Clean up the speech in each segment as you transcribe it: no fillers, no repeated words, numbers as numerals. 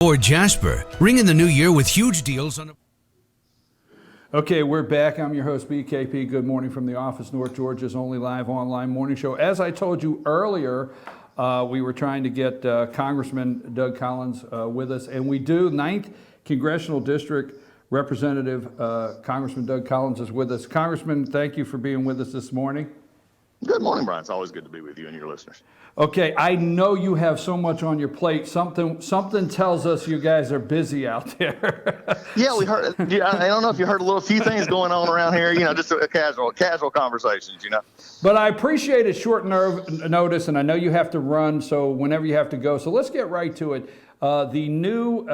Or Jasper, ringing the new year with huge deals on. Okay, we're back. I'm your host, BKP. Good morning from the office, North Georgia's only live online morning show. As I told you earlier, we were trying to get Congressman Doug Collins with us, and we do. 9th Congressional District Representative Congressman Doug Collins is with us. Congressman, thank you for being with us this morning. Good morning, Brian. It's always good to be with you and your listeners. Okay, I know you have so much on your plate. Something tells us you guys are busy out there. Yeah, we heard. I don't know if you heard a few things going on around here. Just a casual conversations. But I appreciate a short notice, and I know you have to run. So whenever you have to go, so let's get right to it. The new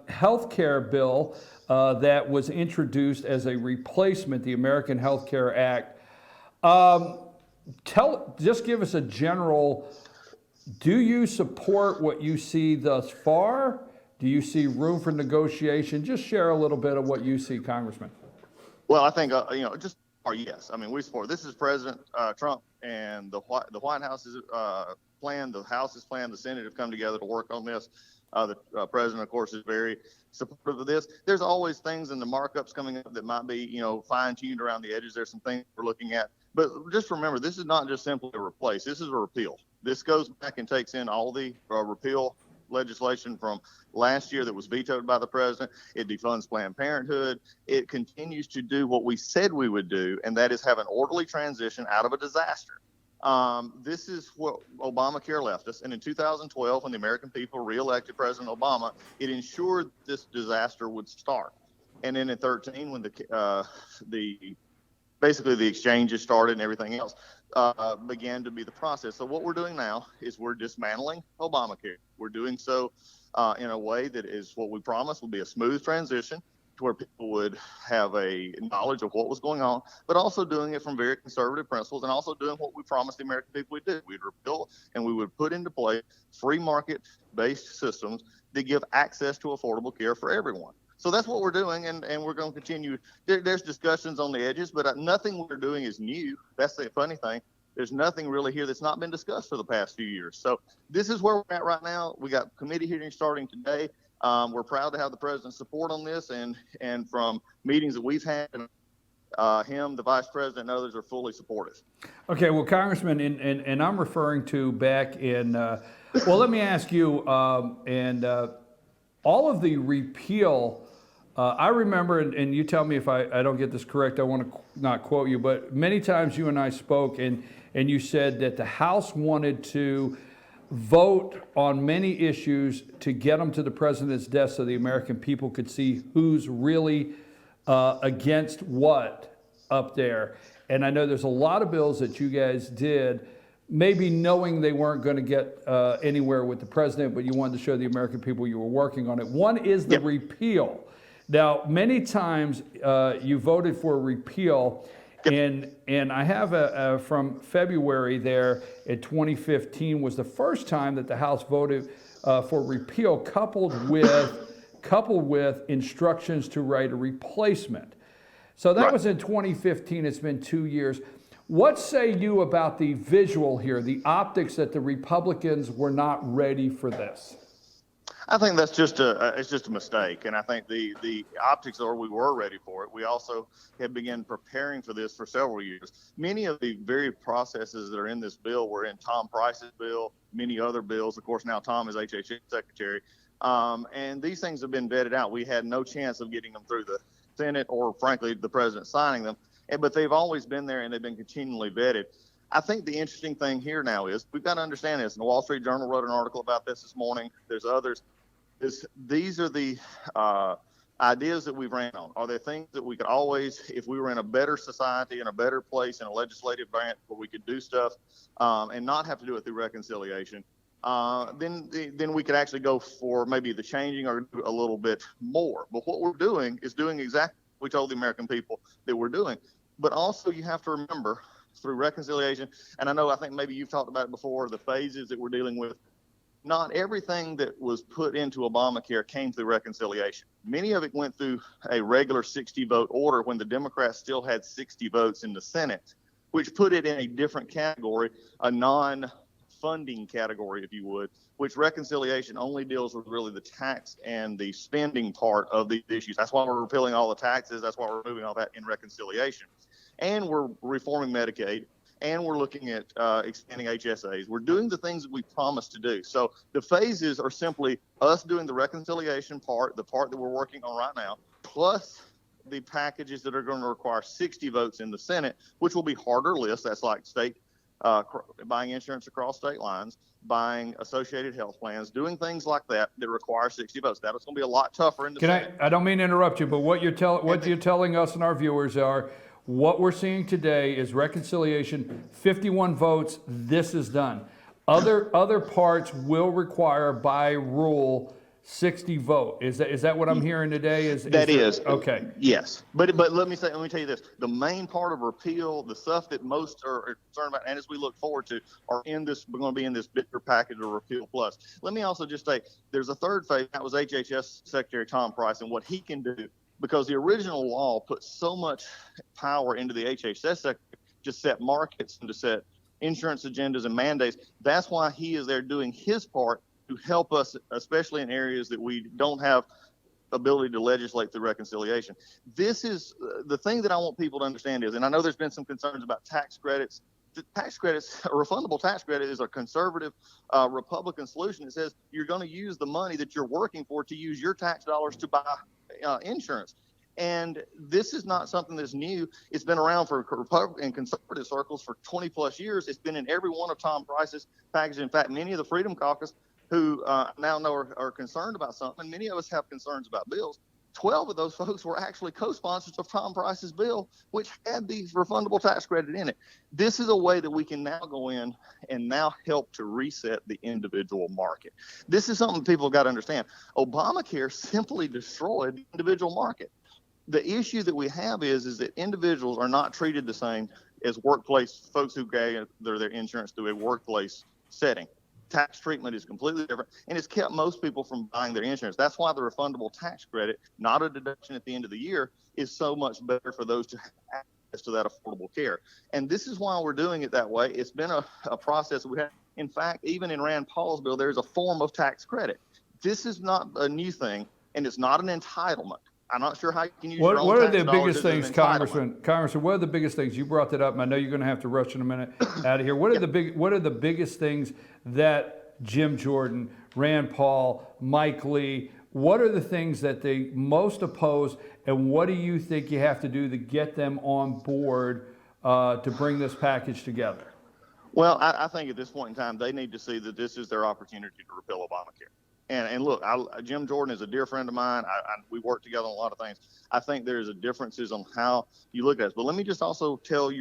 health care bill that was introduced as a replacement, the American Health Care Act. Just give us a general. Do you support what you see thus far? Do you see room for negotiation? Just share a little bit of what you see, Congressman. Well, I think yes. I mean, we support. This is President Trump and the White House's plan. The House's plan. The Senate have come together to work on this. The president, of course, is very supportive of this. There's always things in the markups coming up that might be, fine-tuned around the edges. There's some things we're looking at. But just remember, this is not just simply a replace. This is a repeal. This goes back and takes in all the repeal legislation from last year that was vetoed by the president. It defunds Planned Parenthood. It continues to do what we said we would do, and that is have an orderly transition out of a disaster. This is what Obamacare left us. And in 2012, when the American people reelected President Obama, it ensured this disaster would start. And then in 2013, when basically the exchanges started and everything else began to be the process. So what we're doing now is we're dismantling Obamacare. We're doing so in a way that is what we promised will be a smooth transition to where people would have a knowledge of what was going on, but also doing it from very conservative principles and also doing what we promised the American people we'd do. We'd repeal and we would put into place free market-based systems that give access to affordable care for everyone. So that's what we're doing, and we're going to continue. There's discussions on the edges, but nothing we're doing is new. That's the funny thing. There's nothing really here that's not been discussed for the past few years. So this is where we're at right now. We got committee hearings starting today. We're proud to have the president's support on this, and from meetings that we've had, him, the vice president, and others are fully supportive. Okay, well, Congressman, and I'm referring to back in, well, let me ask you, all of the repeal, I remember, and you tell me if I don't get this correct, I want to not quote you, but many times you and I spoke, and you said that the House wanted to vote on many issues to get them to the president's desk so the American people could see who's really against what up there. And I know there's a lot of bills that you guys did, maybe knowing they weren't going to get anywhere with the president, but you wanted to show the American people you were working on it. One is the repeal. Now, many times you voted for repeal, and I have from February there in 2015 was the first time that the House voted for repeal, coupled with instructions to write a replacement. So that was in 2015. It's been 2 years. What say you about the visual here, the optics that the Republicans were not ready for this? I think that's just a mistake, and I think the optics are we were ready for it. We also have begun preparing for this for several years. Many of the very processes that are in this bill were in Tom Price's bill, many other bills. Of course, now Tom is HHS Secretary, and these things have been vetted out. We had no chance of getting them through the Senate or, frankly, the president signing them, but they've always been there and they've been continually vetted. I think the interesting thing here now is we've got to understand this, and the Wall Street Journal wrote an article about this morning. There's others. These are the ideas that we ran on. Are there things that we could always, if we were in a better society, in a better place, in a legislative branch where we could do stuff and not have to do it through reconciliation, then we could actually go for maybe the changing or do a little bit more. But what we're doing is doing exactly what we told the American people that we're doing. But also you have to remember through reconciliation, and I think maybe you've talked about it before, the phases that we're dealing with. Not everything that was put into Obamacare came through reconciliation. Many of it went through a regular 60-vote order when the Democrats still had 60 votes in the Senate, which put it in a different category, a funding category, if you would, which reconciliation only deals with really the tax and the spending part of these issues. That's why we're repealing all the taxes. That's why we're moving all that in reconciliation. And we're reforming Medicaid. And we're looking at expanding HSAs. We're doing the things that we promised to do. So the phases are simply us doing the reconciliation part, the part that we're working on right now, plus the packages that are going to require 60 votes in the Senate, which will be harder lists. That's like state buying insurance across state lines, buying associated health plans, doing things like that that require 60 votes. That is going to be a lot tougher in the Senate. I don't mean to interrupt you, but what you're telling us and our viewers are, what we're seeing today is reconciliation, 51 votes, this is done. Other parts will require by rule 60 vote. Is that what I'm hearing today? That is okay. Yes, but let me tell you this: the main part of repeal, the stuff that most are concerned about, and as we look forward to, are in this. We're going to be in this bigger package of Repeal Plus. Let me also just say, there's a third phase. That was HHS Secretary Tom Price and what he can do, because the original law put so much power into the HHS sector to set markets and to set insurance agendas and mandates. That's why he is there doing his part to help us, especially in areas that we don't have ability to legislate through reconciliation. This is the thing that I want people to understand is, and I know there's been some concerns about tax credits. The tax credits, a refundable tax credit, is a conservative Republican solution. It says you're going to use the money that you're working for to use your tax dollars to buy insurance. And this is not something that's new. It's been around for Republican and conservative circles for 20 plus years. It's been in every one of Tom Price's packages. In fact, many of the Freedom Caucus who now know are concerned about something, many of us have concerns about bills. 12 of those folks were actually co-sponsors of Tom Price's bill, which had the refundable tax credit in it. This is a way that we can now go in and now help to reset the individual market. This is something people have got to understand. Obamacare simply destroyed the individual market. The issue that we have is that individuals are not treated the same as workplace folks who gather their insurance through a workplace setting. Tax treatment is completely different, and it's kept most people from buying their insurance. That's why the refundable tax credit, not a deduction at the end of the year, is so much better for those to have access to that affordable care. And this is why we're doing it that way. It's been a process we have. In fact, even in Rand Paul's bill, there's a form of tax credit. This is not a new thing, and it's not an entitlement. I'm not sure how you can use your own What are tax the dollars biggest as an things, entitlement. Congressman? What are the biggest things? You brought that up, and I know you're going to have to rush in a minute out of here. What are the biggest things that Jim Jordan, Rand Paul, Mike Lee, what are the things that they most oppose, and what do you think you have to do to get them on board to bring this package together? Well, I think at this point in time, they need to see that this is their opportunity to repeal Obamacare. And look, Jim Jordan is a dear friend of mine. We work together on a lot of things. I think there's differences on how you look at it. But let me just also tell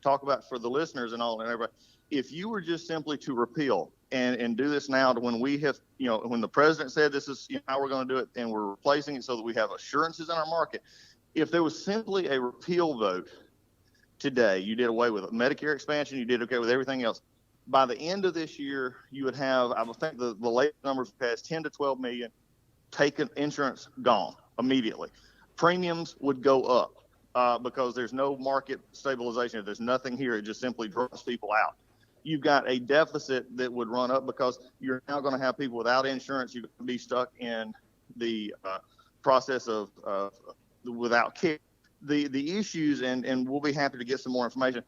talk about for the listeners and all and everybody. If you were just simply to repeal and do this now to when we have, when the president said this is how we're going to do it, and we're replacing it so that we have assurances in our market. If there was simply a repeal vote today, you did away with it. Medicare expansion, you did okay with everything else. By the end of this year, you would have, I would think the latest numbers past 10 to 12 million taken insurance gone immediately. Premiums would go up because there's no market stabilization. There's nothing here. It just simply draws people out. You've got a deficit that would run up because you're now going to have people without insurance. You're going to be stuck in the process of without care. The issues, and we'll be happy to get some more information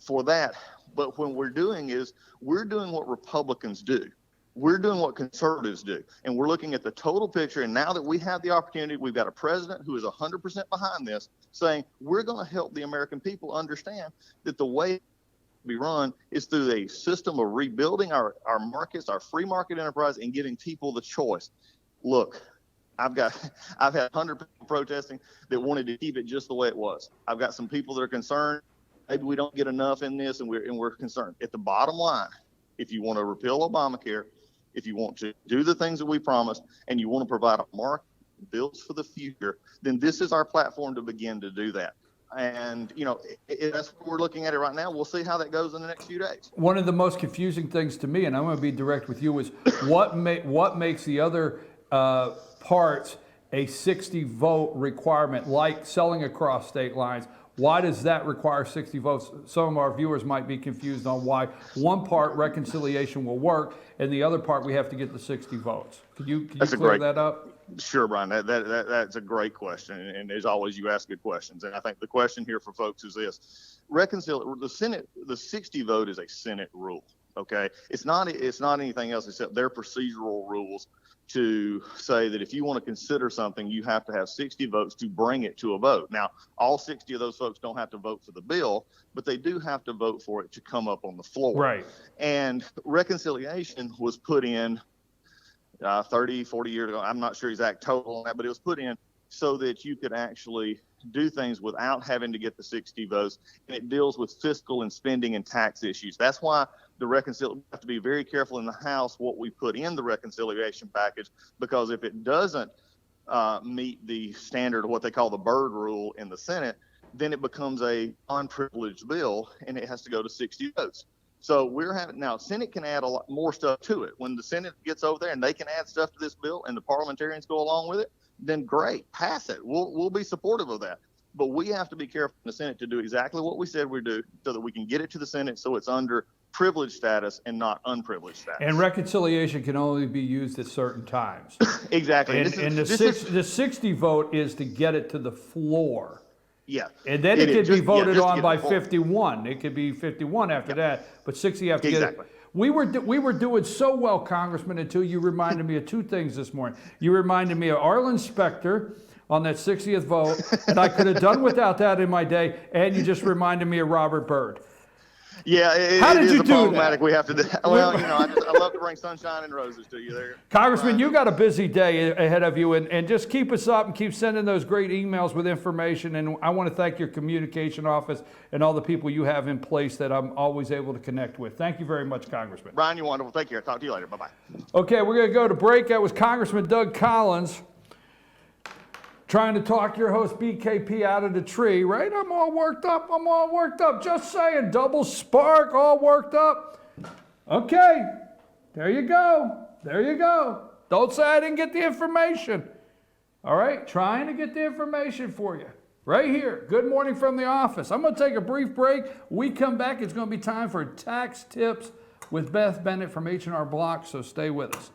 for that. But what we're doing is we're doing what Republicans do. We're doing what conservatives do. And we're looking at the total picture. And now that we have the opportunity, we've got a president who is 100% behind this, saying we're going to help the American people understand that the way to be run is through a system of rebuilding our markets, our free market enterprise, and giving people the choice. Look, I've had 100 people protesting that wanted to keep it just the way it was. I've got some people that are concerned. Maybe we don't get enough in this, and we're concerned. At the bottom line, if you want to repeal Obamacare, if you want to do the things that we promised, and you want to provide a market that builds for the future, then this is our platform to begin to do that. And, that's what we're looking at it right now. We'll see how that goes in the next few days. One of the most confusing things to me, and I'm going to be direct with you, is what makes the other parts a 60 vote requirement, like selling across state lines? Why does that require 60 votes? Some of our viewers might be confused on why one part reconciliation will work and the other part we have to get the 60 votes. Can you clear that up? Sure, Brian. That's a great question, and as always, you ask good questions. And I think the question here for folks is this: the 60 vote is a Senate rule. Okay, it's not anything else except their procedural rules to say that if you want to consider something, you have to have 60 votes to bring it to a vote. Now, all 60 of those folks don't have to vote for the bill, but they do have to vote for it to come up on the floor. Right. And reconciliation was put in 30, 40 years ago. I'm not sure exact total on that, but it was put in so that you could actually do things without having to get the 60 votes. And it deals with fiscal and spending and tax issues. That's why we have to be very careful in the House what we put in the reconciliation package, because if it doesn't meet the standard of what they call the Byrd rule in the Senate, then it becomes a unprivileged bill and it has to go to 60 votes. So now Senate can add a lot more stuff to it. When the Senate gets over there and they can add stuff to this bill and the parliamentarians go along with it, then great, pass it. We'll be supportive of that. But we have to be careful in the Senate to do exactly what we said we do so that we can get it to the Senate so it's under privileged status and not unprivileged status. And reconciliation can only be used at certain times. Exactly. And the 60 vote is to get it to the floor. Yeah. And then it could be voted on by 51. It could be 51 after that, but 60 have to get it. We were doing so well, Congressman, until you reminded me of two things this morning. You reminded me of Arlen Specter on that 60th vote, and I could have done without that in my day, and you just reminded me of Robert Byrd. Yeah, How did it is you a do problematic that? We have to do. Well, I love to bring sunshine and roses to you there. Congressman, you got a busy day ahead of you, and just keep us up and keep sending those great emails with information. And I want to thank your communication office and all the people you have in place that I'm always able to connect with. Thank you very much, Congressman. Brian, you're wonderful. Take care. Talk to you later. Bye-bye. Okay, we're going to go to break. That was Congressman Doug Collins trying to talk your host BKP out of the tree, right? I'm all worked up. Just saying, double spark, all worked up. Okay, there you go. Don't say I didn't get the information. All right, trying to get the information for you. Right here, good morning from the office. I'm gonna take a brief break. We come back, it's gonna be time for tax tips with Beth Bennett from H&R Block, so stay with us.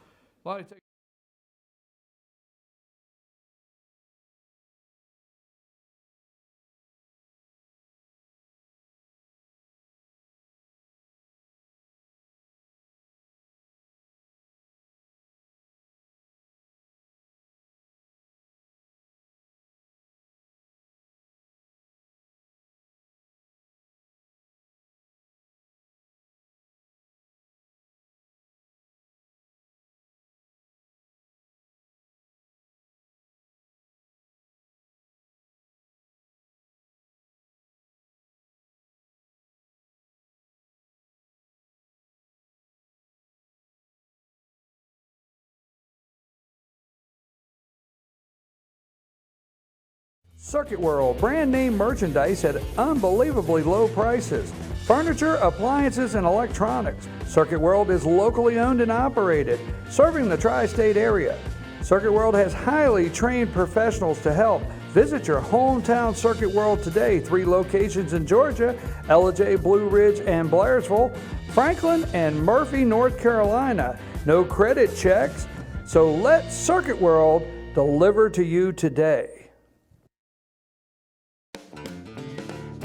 Circuit World, brand name merchandise at unbelievably low prices. Furniture, appliances, and electronics. Circuit World is locally owned and operated, serving the tri-state area. Circuit World has highly trained professionals to help. Visit your hometown Circuit World today. 3 locations in Georgia, Ellijay, Blue Ridge, and Blairsville, Franklin, and Murphy, North Carolina. No credit checks, so let Circuit World deliver to you today.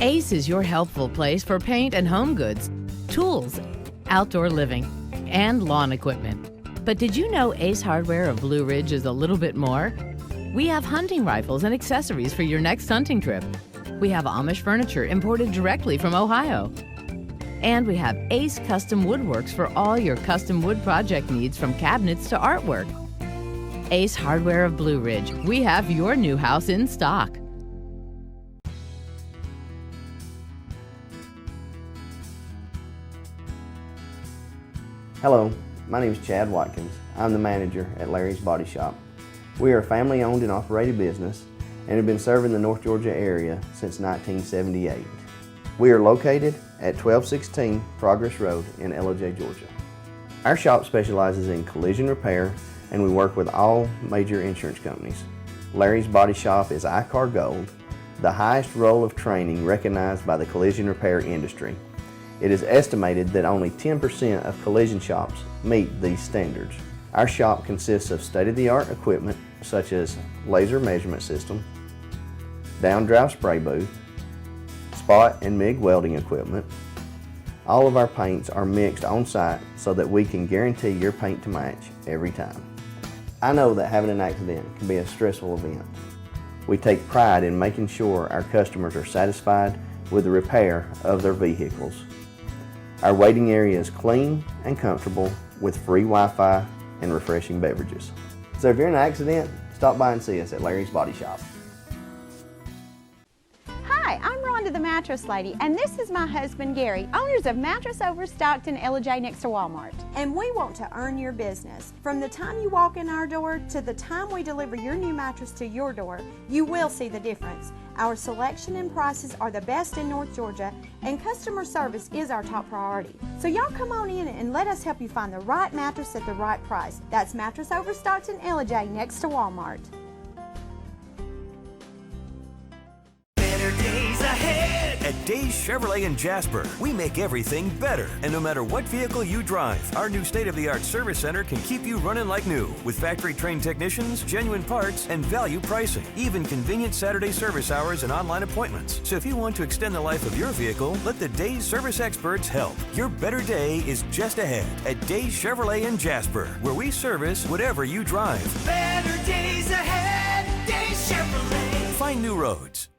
Ace is your helpful place for paint and home goods, tools, outdoor living, and lawn equipment. But did you know Ace Hardware of Blue Ridge is a little bit more? We have hunting rifles and accessories for your next hunting trip. We have Amish furniture imported directly from Ohio. And we have Ace Custom Woodworks for all your custom wood project needs, from cabinets to artwork. Ace Hardware of Blue Ridge. We have your new house in stock. Hello, my name is Chad Watkins. I'm the manager at Larry's Body Shop. We are a family-owned and operated business and have been serving the North Georgia area since 1978. We are located at 1216 Progress Road in Ellijay, Georgia. Our shop specializes in collision repair, and we work with all major insurance companies. Larry's Body Shop is ICAR Gold, the highest role of training recognized by the collision repair industry. It is estimated that only 10% of collision shops meet these standards. Our shop consists of state-of-the-art equipment such as laser measurement system, down-drive spray booth, spot and MIG welding equipment. All of our paints are mixed on site so that we can guarantee your paint to match every time. I know that having an accident can be a stressful event. We take pride in making sure our customers are satisfied with the repair of their vehicles. Our waiting area is clean and comfortable with free Wi-Fi and refreshing beverages. So if you're in an accident, stop by and see us at Larry's Body Shop. Hi, I'm Rhonda the Mattress Lady, and this is my husband Gary, owners of Mattress Overstocked in LJ next to Walmart. And we want to earn your business. From the time you walk in our door to the time we deliver your new mattress to your door, you will see the difference. Our selection and prices are the best in North Georgia, and customer service is our top priority. So y'all come on in and let us help you find the right mattress at the right price. That's Mattress Overstocked in LJ next to Walmart. Better days ahead. At Days Chevrolet in Jasper, we make everything better. And no matter what vehicle you drive, our new state-of-the-art service center can keep you running like new with factory-trained technicians, genuine parts, and value pricing. Even convenient Saturday service hours and online appointments. So if you want to extend the life of your vehicle, let the Days service experts help. Your better day is just ahead at Days Chevrolet in Jasper, where we service whatever you drive. Better days ahead, Days Chevrolet. Find new roads.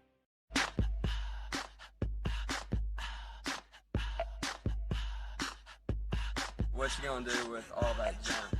What you gonna do with all that junk?